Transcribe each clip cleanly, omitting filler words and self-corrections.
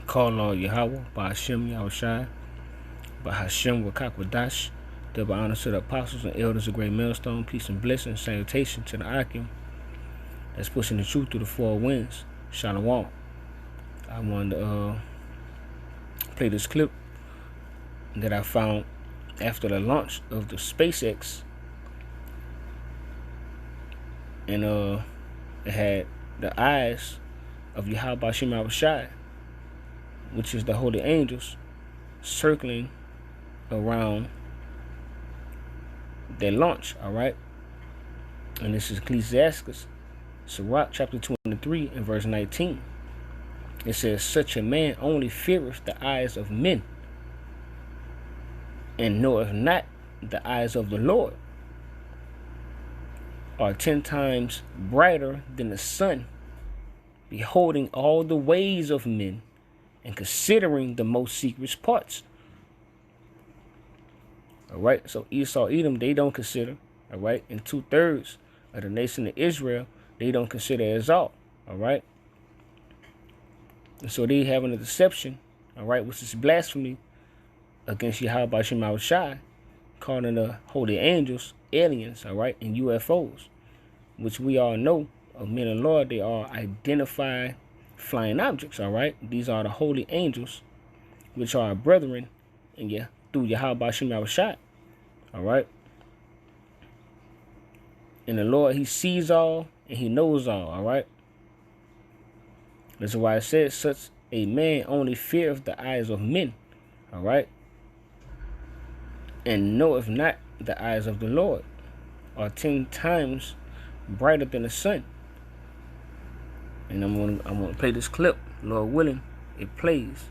Call on Yahweh, by Hashem Yahushai, by Hashem Wakakwadash. Double honor to the apostles and elders of Great Millstone. Peace and blessing. Salutation to the Akim that's pushing the truth through the four winds. Shalom. I wanted to play this clip that I found after the launch of the SpaceX, and it had the eyes of Yahweh Shem Yahushai, which is the holy angels, circling around their launch. All right, and this is Ecclesiasticus, Sirach chapter 23 and verse 19. It says, "Such a man only feareth the eyes of men, and knoweth not the eyes of the Lord, are 10 times brighter than the sun, beholding all the ways of men, and considering the most secret parts." All right, so Esau, Edom, they don't consider. All right, and 2/3 of the nation of Israel, they don't consider as all. All right, and so they having a deception. All right, which is blasphemy against Yahweh Shem Yahushai, calling the holy angels aliens. All right, and UFOs, which we all know of men and Lord, they are identified flying objects. All right, these are the holy angels, which are our brethren, and through Yahweh Shem Yahushai. All right, and the Lord, He sees all and He knows all. All right, that's why it says, "Such a man only feareth the eyes of men." All right, and knoweth not the eyes of the Lord, are 10 times brighter than the sun. And I'm gonna play this clip, Lord willing, it plays.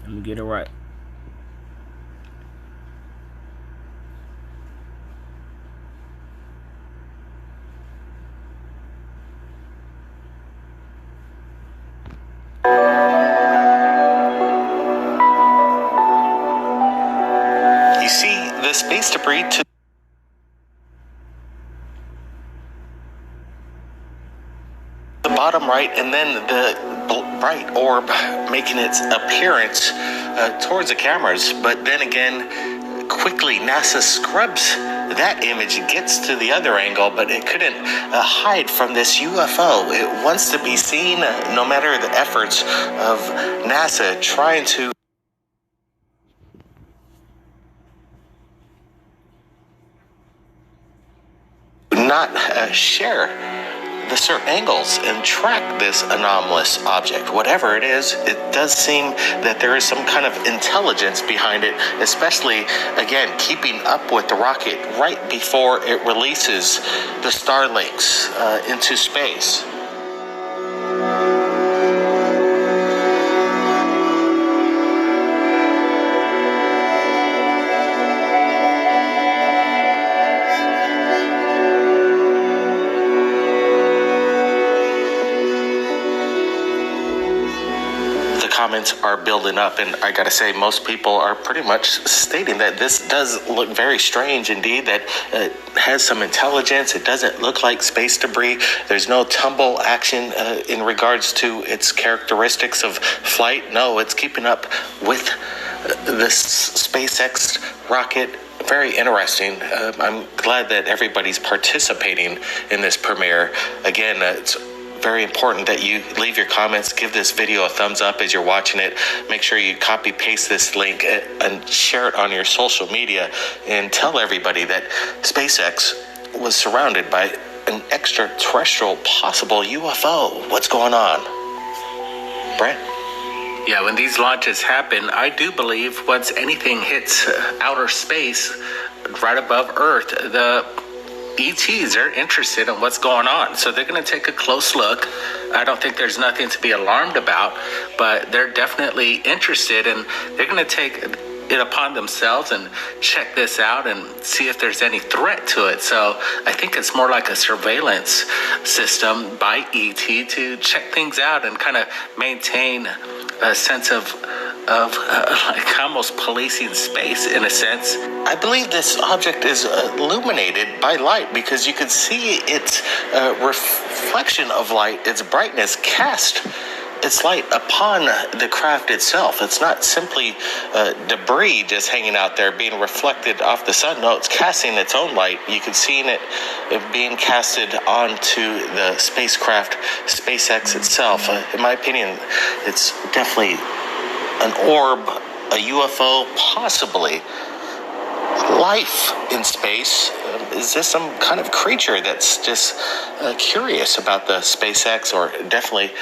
Let me get it right. You see the space debris to the bottom right, and then the bright orb making its appearance towards the cameras. But then again, quickly NASA scrubs that image. It gets to the other angle, but it couldn't hide from this UFO. It wants to be seen, no matter the efforts of NASA trying to not share the certain angles and track this anomalous object. Whatever it is, it does seem that there is some kind of intelligence behind it, especially, again, keeping up with the rocket right before it releases the Starlinks into space. Comments are building up, and I gotta say, most people are pretty much stating that this does look very strange indeed, that it has some intelligence. It doesn't look like space debris. There's no tumble action in regards to its characteristics of flight. No, it's keeping up with this SpaceX rocket. Very interesting. I'm glad that everybody's participating in this premiere. Again, it's very important that you leave your comments, give this video a thumbs up as you're watching it. Make sure you copy paste this link and share it on your social media, and tell everybody that SpaceX was surrounded by an extraterrestrial possible UFO. What's going on? Brent? Yeah, when these launches happen, I do believe once anything hits outer space right above Earth, the ETs are interested in what's going on, so they're going to take a close look. I don't think there's nothing to be alarmed about, but they're definitely interested, and they're going to take it upon themselves and check this out and see if there's any threat to it. So I think it's more like a surveillance system by ET to check things out and kind of maintain a sense of like almost policing space in a sense. I believe this object is illuminated by light because you can see its reflection of light, its brightness cast its light upon the craft itself. It's not simply debris just hanging out there being reflected off the sun. No, it's casting its own light. You can see it being casted onto the spacecraft, SpaceX itself. In my opinion, it's definitely an orb, a UFO, possibly life in space. Is this some kind of creature that's just curious about the SpaceX, or definitely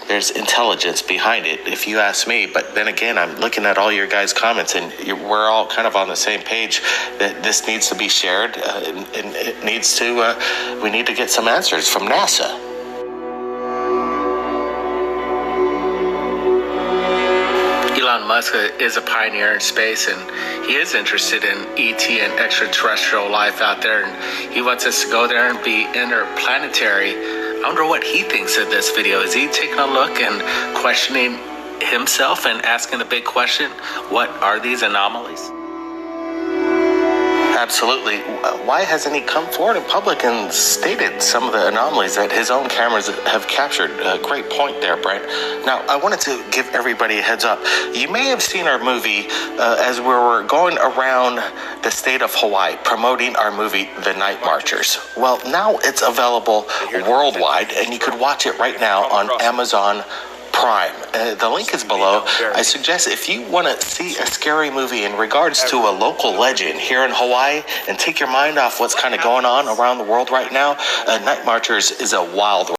there's intelligence behind it, if you ask me. But then again, I'm looking at all your guys' comments, and we're all kind of on the same page that this needs to be shared, and it needs to, we need to get some answers from NASA. Elon Musk is a pioneer in space, and he is interested in ET and extraterrestrial life out there, and he wants us to go there and be interplanetary. I wonder what he thinks of this video. Is he taking a look and questioning himself and asking the big question, what are these anomalies? Absolutely. Why hasn't he come forward in public and stated some of the anomalies that his own cameras have captured? Great point there, Brent. Now, I wanted to give everybody a heads up. You may have seen our movie as we were going around the state of Hawaii promoting our movie, The Night Marchers. Well, now it's available worldwide, and you could watch it right now on Amazon Prime. The link is below. I suggest if you want to see a scary movie in regards to a local legend here in Hawaii and take your mind off what's kind of going on around the world right now, Night Marchers is a wild